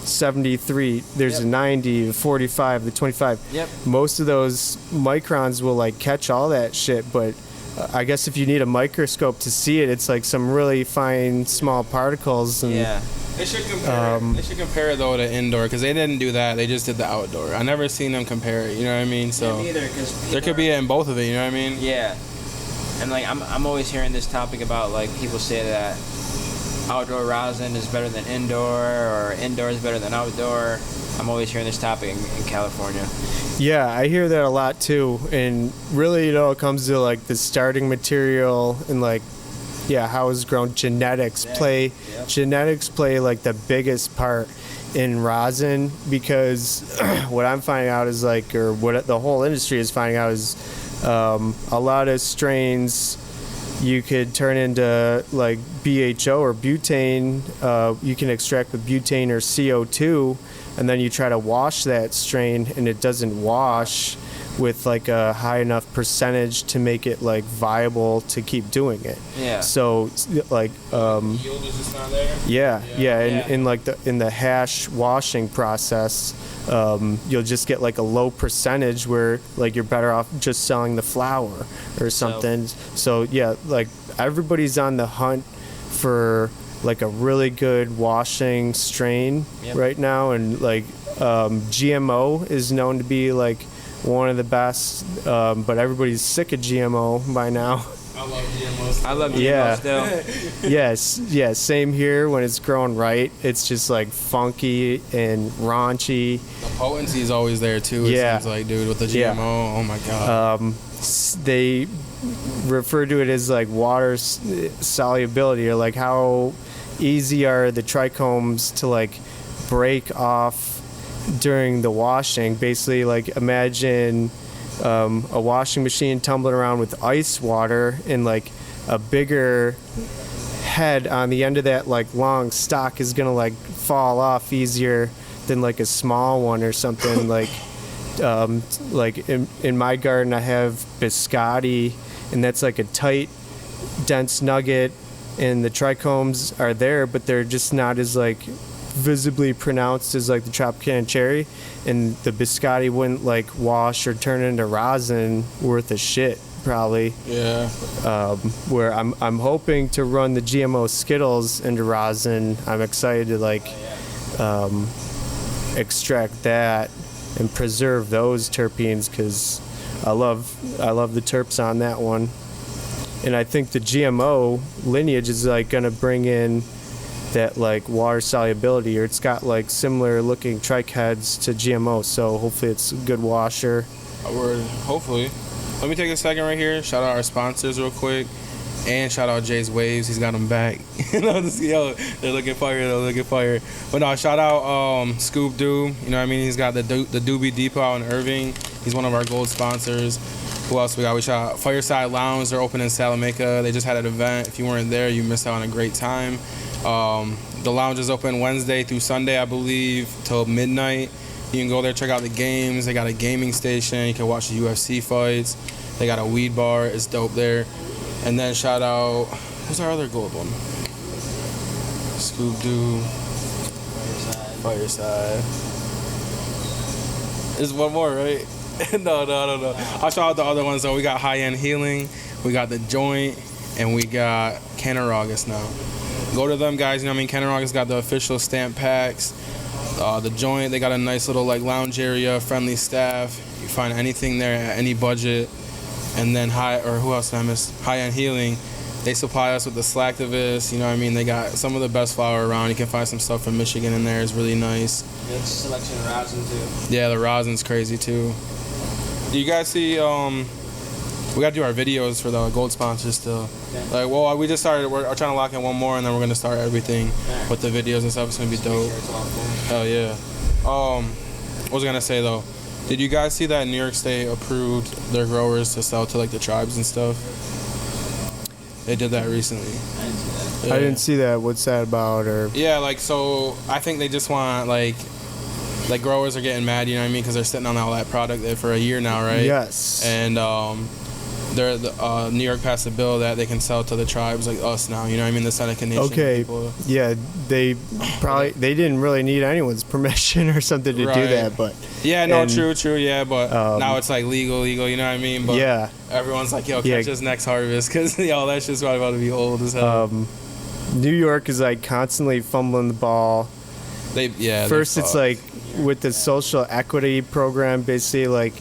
73. There's a 90, the 45, the 25. Yep. Most of those microns will like catch all that shit, but I guess if you need a microscope to see it, it's like some really fine small particles. And Yeah. They should compare. They should compare it though to indoor because they didn't do that. They just did the outdoor. I never seen them compare it. You know what I mean? So there could be it in both of it. You know what I mean? Yeah. And like I'm always hearing this topic about like people say that outdoor rosin is better than indoor or indoor is better than outdoor. I'm always hearing this topic in California. Yeah, I hear that a lot too. And really, it comes to like the starting material and like, yeah, how it's grown. Genetics play like the biggest part in rosin because what I'm finding out is like, or what the whole industry is finding out is a lot of strains you could turn into like BHO or butane. You can extract with butane or CO2, and then you try to wash that strain, and it doesn't wash with like a high enough percentage to make it like viable to keep doing it. Yeah. So like Yield is just not there. yeah. In like in the hash washing process, you'll just get like a low percentage where like you're better off just selling the flour or something. So yeah, like everybody's on the hunt for like a really good washing strain right now, and like GMO is known to be like one of the best, but everybody's sick of GMO by now. I love GMOs. I love GMO still. Yes, same here. When it's grown right, it's just like funky and raunchy. The potency is always there too. It seems like, dude, with the GMO. Yeah. Oh my god. They refer to it as like water solubility, or like how easy are the trichomes to like break off during the washing. Basically, like imagine a washing machine tumbling around with ice water, and like a bigger head on the end of that like long stock is gonna like fall off easier than like a small one or something. like in my garden I have biscotti, and that's like a tight dense nugget, and the trichomes are there, but they're just not as like visibly pronounced as like the Tropicana cherry, and the biscotti wouldn't like wash or turn into rosin worth of shit probably. Yeah. Where I'm hoping to run the GMO Skittles into rosin. I'm excited to like extract that and preserve those terpenes because I love the terps on that one. And I think the GMO lineage is like gonna bring in that like water solubility, or it's got like similar looking trike heads to GMO, so hopefully it's a good washer. Hopefully. Let me take a second right here. Shout out our sponsors real quick. And shout out Jay's Waves. He's got them back. They're looking fire. But no, shout out Scoop Doo. You know what I mean? He's got the Doobie Depot out in Irving. He's one of our gold sponsors. Who else we got? We shout out Fireside Lounge. They're open in Salamanca. They just had an event. If you weren't there, you missed out on a great time. The lounge is open Wednesday through Sunday, I believe, till midnight. You can go there, check out the games. They got a gaming station. You can watch the UFC fights. They got a weed bar. It's dope there. And then shout out, who's our other gold one? Scoop Doo. Fireside. There's one more, right? No. I'll shout out the other ones though. We got High End Healing. We got The Joint. And we got Canaragas now. Go to them, guys. You know what I mean? Canaragas got the official stamp packs. The joint, they got a nice little like lounge area, friendly staff. You find anything there at any budget. And then High End Healing. They supply us with the Slacktivist, you know what I mean? They got some of the best flower around. You can find some stuff from Michigan in there. It's really nice. Yeah, it's a selection of rosin too. Yeah, the rosin's crazy too. Do you guys see, we gotta do our videos for the gold sponsors still. Okay. Like, well, we just started, we're trying to lock in one more and then we're gonna start everything with the videos and stuff. It's gonna be dope. Hell yeah. What was I gonna say though? Did you guys see that New York State approved their growers to sell to like the tribes and stuff? They did that recently. I didn't see that. What's that about? Or yeah, like, so I think they just want like growers are getting mad, you know what I mean, because they're sitting on all that product there for a year now, right? Yes. And New York passed a bill that they can sell to the tribes like us now, you know what I mean, the Seneca Nation people. Yeah, they didn't really need anyone's permission or something to do that, but yeah, no, true, yeah, but now it's like legal, you know what I mean? But yeah, everyone's like, yo, catch us next harvest, because yo, that shit's probably about to be old as hell. New York is like constantly fumbling the ball. First it's like with the social equity program, basically like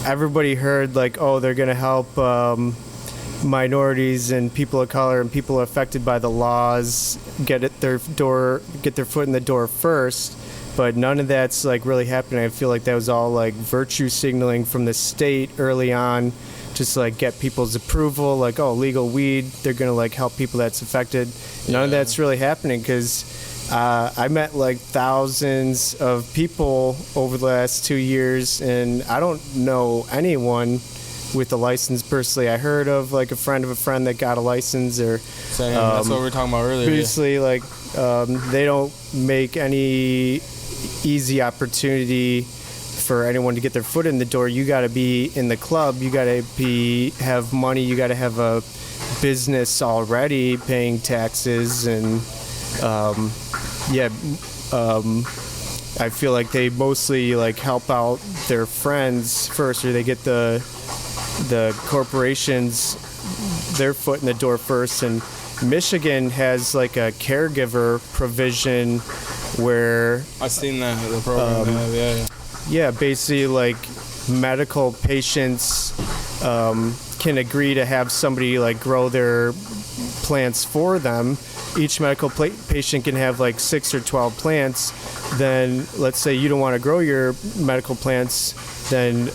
everybody heard like, oh, they're gonna help minorities and people of color and people affected by the laws get their foot in the door first, but none of that's like really happening. I feel like that was all like virtue signaling from the state early on, just like get people's approval, like, oh, legal weed, they're gonna like help people that's affected. None of that's really happening, because I met like thousands of people over the last 2 years, and I don't know anyone with a license personally. I heard of like a friend of a friend that got a license, or same. That's what we were talking about earlier. Previously, like they don't make any easy opportunity for anyone to get their foot in the door. You got to be in the club. You got to have money. You got to have a business already, paying taxes, and I feel like they mostly like help out their friends first, or they get the corporations their foot in the door first. And Michigan has like a caregiver provision where I've seen that the program they have, yeah, basically like medical patients can agree to have somebody like grow their plants for them. Each medical patient can have like 6 or 12 plants. Then let's say you don't want to grow your medical plants, then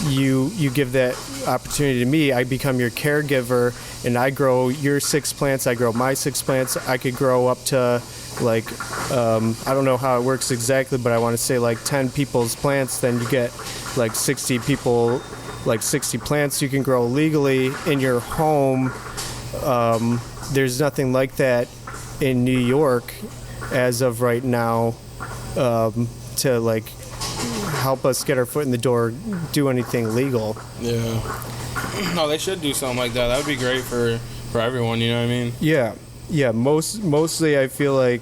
you give that opportunity to me. I become your caregiver, and I grow your 6 plants. I grow my 6 plants. I could grow up to like I don't know how it works exactly, but I want to say like 10 people's plants. Then you get like 60 people, like 60 plants you can grow legally in your home. There's nothing like that in New York as of right now, to like help us get our foot in the door, do anything legal. Yeah. No, they should do something like that. That would be great for everyone, you know what I mean? Yeah. Mostly I feel like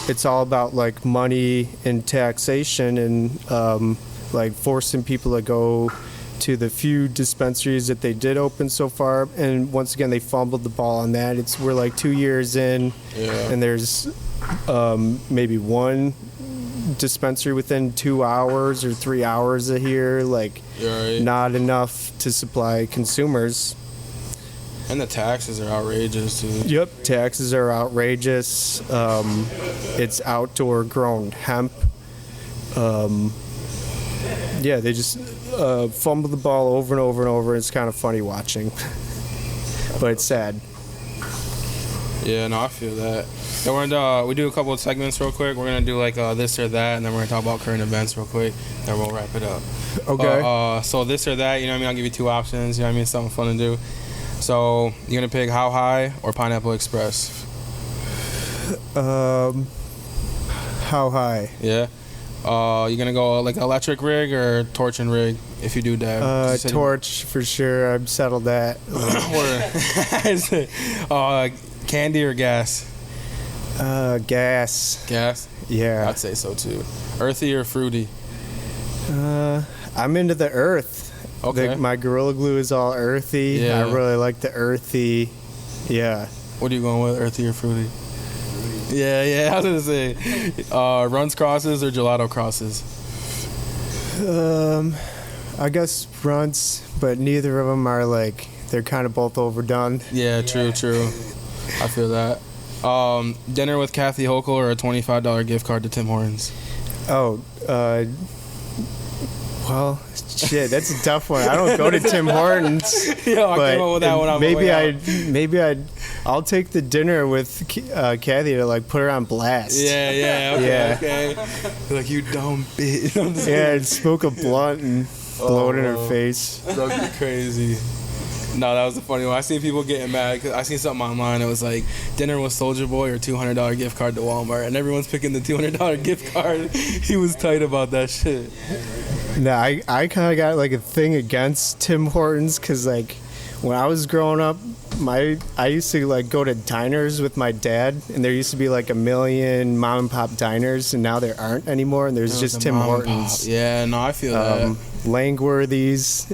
it's all about like money and taxation, and like forcing people to go to the few dispensaries that they did open so far. And once again, they fumbled the ball on that. We're like 2 years in, and there's maybe one dispensary within 2 hours or 3 hours of here. Like, not enough to supply consumers. And the taxes are outrageous too. Yep, taxes are outrageous. It's outdoor grown hemp. Yeah, they just fumble the ball over and over and over. It's kind of funny watching, but it's sad. Yeah, no, I feel that. And we're gonna we do a couple of segments real quick. We're gonna do like this or that, and then we're gonna talk about current events real quick, and we'll wrap it up. Okay. So this or that, you know what I mean? I'll give you 2 options. You know what I mean? Something fun to do. So you're gonna pick How High or Pineapple Express? How High. Yeah. You're gonna go like electric rig or torch and rig if you do dab? Torch for sure. I've settled that. Candy or gas? Gas. Gas? Yeah. I'd say so too. Earthy or fruity? I'm into the earth. Okay. My Gorilla Glue is all earthy. Yeah. I really like the earthy. Yeah. What are you going with, earthy or fruity? Yeah, I was gonna say, runs crosses or gelato crosses. I guess runs, but neither of them are like, they're kind of both overdone. Yeah, true. I feel that. Dinner with Kathy Hochul or a $25 gift card to Tim Hortons? Oh, well, shit, that's a tough one. I don't go to Tim Hortons. Yo, I came up with that one on my way out. I'll take the dinner with Kathy to like put her on blast. Yeah, okay. Like, you dumb bitch. Yeah, and smoke a blunt and blow it in her face. That'd be crazy. No, that was a funny one. I seen people getting mad because I seen something online. It was like dinner with Soulja Boy or $200 gift card to Walmart, and everyone's picking the $200 gift card. He was tight about that shit. No, I kind of got like a thing against Tim Hortons because like when I was growing up, I used to like go to diners with my dad, and there used to be like a million mom and pop diners, and now there aren't anymore, and there's just Tim Hortons. Yeah, no, I feel that. Langworthy's,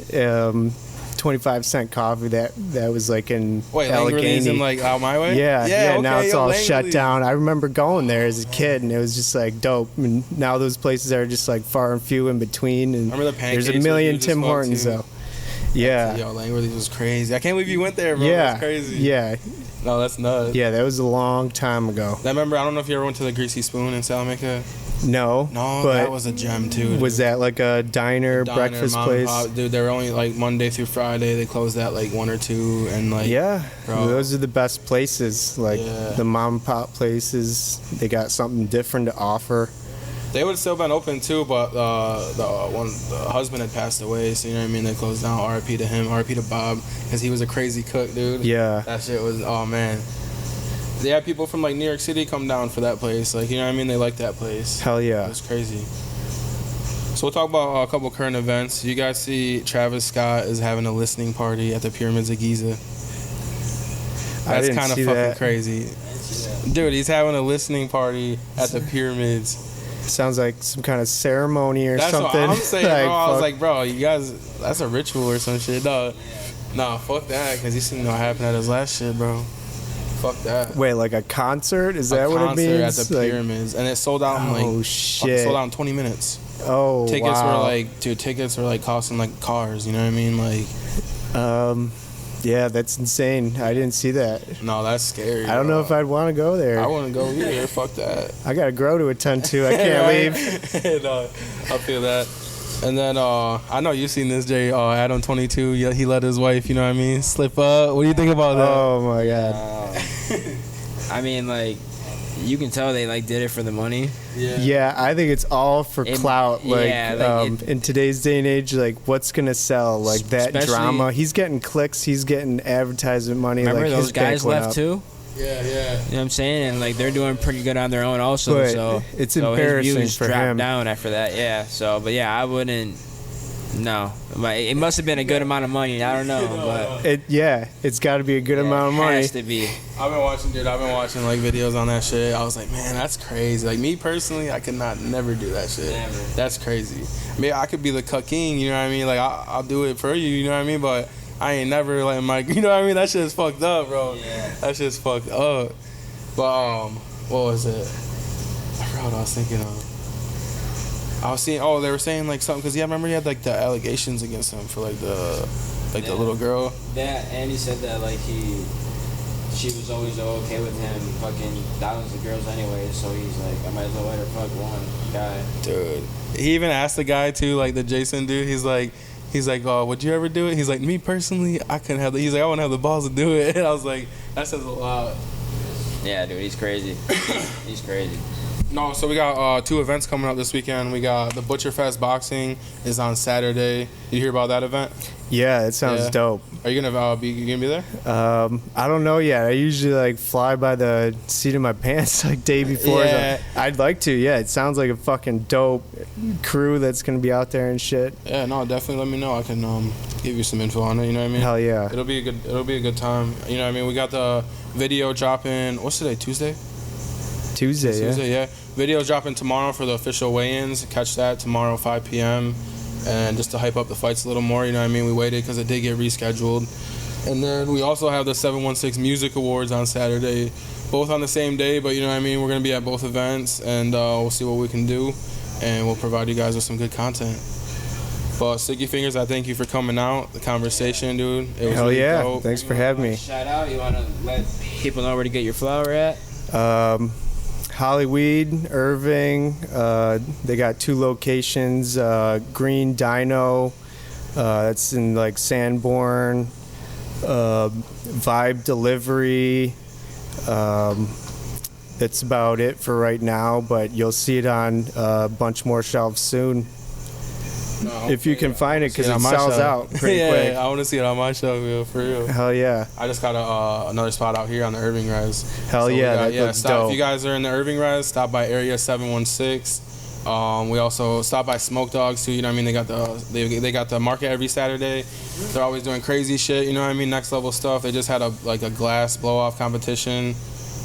25-cent coffee that was like in Langworthy's in like out my way. Yeah. Okay, now it's all shut Langley. down. I remember going there as a kid, and it was just like dope. And now those places are just like far and few in between. And remember the pancakes? There's a million Tim Hortons though. Yeah. Yo, Langworthy's was crazy. I can't believe you went there, bro. Yeah. That's crazy. Yeah. No, that's nuts. Yeah, that was a long time ago. I remember. I don't know if you ever went to the Greasy Spoon in Salamanca. No, but that was a gem too. Dude. Was that like a diner breakfast mom place? And pop. Dude, they were only like Monday through Friday. They closed at like 1 or 2, and like bro. Those are the best places. Like the mom and pop places, they got something different to offer. They would have still been open too, but the husband had passed away, so you know what I mean. They closed down. R.I.P. to him. R.I.P. to Bob, because he was a crazy cook, dude. Yeah, that shit was. Oh man. They had people from like New York City come down for that place. Like, you know what I mean? They like that place. Hell yeah. It was crazy. So we'll talk about a couple current events. You guys see Travis Scott is having a listening party at the Pyramids of Giza. That's kind of fucking crazy. Dude, he's having a listening party at the Pyramids. Sounds like some kind of ceremony or something. That's what I'm saying, like, bro. I was like, bro, you guys, that's a ritual or some shit. No, fuck that, because you seen what happened at his last shit, bro. Fuck that. Wait, like a concert? Is that what it means? At the Pyramids, and it sold out in like sold out in 20 minutes. Oh, tickets were like, dude, tickets were like costing like cars. You know what I mean? Like, yeah, that's insane. I didn't see that. No, that's scary. I don't know if I'd want to go there. I wouldn't go either. Fuck that. I gotta grow to attend to. I can't leave. No, I feel that. And then I know you've seen this, Jay. Adam 22, he let his wife, you know what I mean, slip up. What do you think about that? Oh my god. I mean, like, you can tell they like did it for the money. Yeah, I think it's all for clout. Like, in today's day and age, like, what's gonna sell? Like that drama. He's getting clicks. He's getting advertisement money. Remember like, those guys left too? Yeah. You know what I'm saying? And like they're doing pretty good on their own also. But so it's embarrassing his views for dropped him. down after that. Yeah. So, but yeah, I wouldn't. No, but it must have been a good amount of money. I don't know, but it's got to be a good amount of money. It has to be. I've been watching like videos on that shit. I was like, man, that's crazy. Like me personally, I could never do that shit. Never. That's crazy. I mean, I could be the cuck king, you know what I mean? Like I'll do it for you, you know what I mean? But I ain't never letting my, you know what I mean? That shit's fucked up, bro. Yeah. That shit's fucked up. But what was it? I forgot what I was thinking of. I was seeing. Oh, they were saying like something because remember he had like the allegations against him for like the little girl. That and he said that like she was always okay with him fucking thousands of girls anyway. So he's like, I might as well let her fuck one guy. Dude, he even asked the guy too, like the Jason dude. He's like, oh, would you ever do it? He's like, me personally, I couldn't have. He's like, I wouldn't have the balls to do it. And I was like, that says a lot. Yeah, dude, he's crazy. He's crazy. No, so we got 2 events coming up this weekend. We got the Butcher Fest boxing is on Saturday. You hear about that event? Yeah, it sounds dope. Are you gonna be there? I don't know yet. I usually like fly by the seat of my pants like day before. Yeah. So I'd like to. Yeah, it sounds like a fucking dope crew that's gonna be out there and shit. Yeah, no, definitely let me know. I can give you some info on it. You know what I mean? Hell yeah. It'll be a good time. You know what I mean? We got the video dropping. What's today? Tuesday, yeah. Video dropping tomorrow for the official weigh-ins. Catch that tomorrow, 5 p.m. And just to hype up the fights a little more, you know what I mean? We waited because it did get rescheduled. And then we also have the 716 Music Awards on Saturday. both on the same day, but you know what I mean. We're gonna be at both events, and we'll see what we can do, and we'll provide you guys with some good content. But Sticky Fingers, I thank you for coming out. The conversation, dude. It was Hell really yeah! dope. Thanks for having me. Shout out. You want to let people know where to get your flower at? Hollyweed, Irving. They got 2 locations. Green Dino. That's in like Sanborn. Vibe Delivery. That's about it for right now, but you'll see it on a bunch more shelves soon. No, if you can find it, because see it on my sells shelf. out pretty yeah, quick. I want to see it on my shelf, yo, for real. Hell yeah. I just got another spot out here on the Irving Res. Hell So yeah, that looks stop. dope. If you guys are in the Irving Res, stop by Area 716. We also stop by Smoke Dogs too. You know what I mean? They got the market every Saturday. They're always doing crazy shit. You know what I mean? Next level stuff. They just had a glass blow off competition.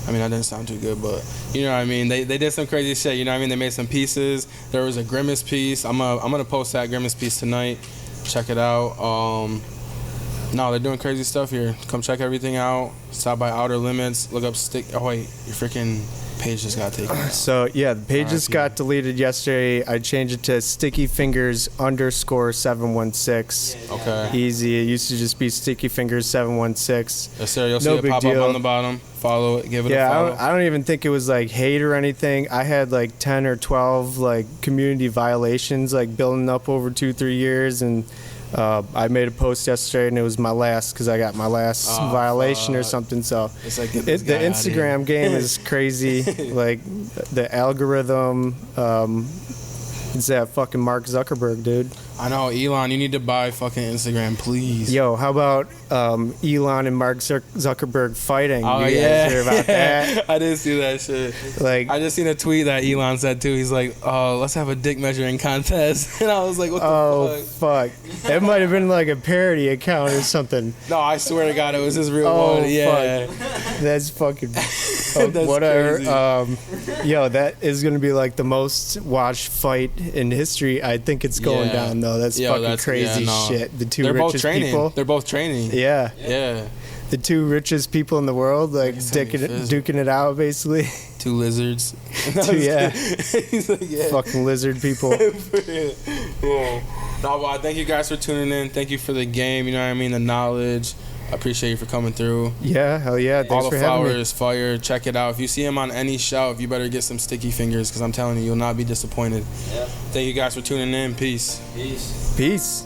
I mean, that didn't sound too good, but you know what I mean. They did some crazy shit. You know what I mean? They made some pieces. There was a Grimace piece. I'm gonna post that Grimace piece tonight. Check it out. No, they're doing crazy stuff here. Come check everything out. Stop by Outer Limits. Look up Stick. Oh wait, your freaking page just got taken out. So yeah, the page just got deleted yesterday. I changed it to Sticky Fingers _716. Okay. Easy. It used to just be Sticky Fingers 716. Yes, sir. You'll see No it big pop deal. up on the bottom. Follow it. Give it a Yeah, follow. I don't even think it was like hate or anything. I had like 10 or 12 like community violations like building up over 2-3 years, and I made a post yesterday and it was my last because I got my last violation or something. So It's like, get the this guy outta here. Instagram game is crazy. Like the algorithm. It's that fucking Mark Zuckerberg, dude. I know, Elon. You need to buy fucking Instagram, please. Yo, how about Elon and Mark Zuckerberg fighting? Oh, you guys yeah. hear about that? I did see that shit. Like, I just seen a tweet that Elon said too. He's like, "Oh, let's have a dick measuring contest," and I was like, "What the oh fuck?" fuck! It might have been like a parody account or something. No, I swear to God, it was his real Oh, one. Yeah. That's fucking That's whatever. crazy. Yo, that is gonna be like the most watched fight in history. I think it's going Yeah. down though. That's Yo, fucking that's- crazy yeah, no. shit. The 2 They're both richest training. people. They're both training. Yeah, Yeah. the 2 richest people in the world, like duking it out, basically. 2 lizards. Yeah. He's like, yeah. Fucking lizard people. Yeah. No, but thank you guys for tuning in. Thank you for the game. You know what I mean? The knowledge. I appreciate you for coming through. Yeah, hell yeah. All Thanks the for having me. flowers, fire. Check it out. If you see him on any shelf, you better get some Sticky Fingers because I'm telling you, you'll not be disappointed. Yeah. Thank you guys for tuning in. Peace. Peace. Peace.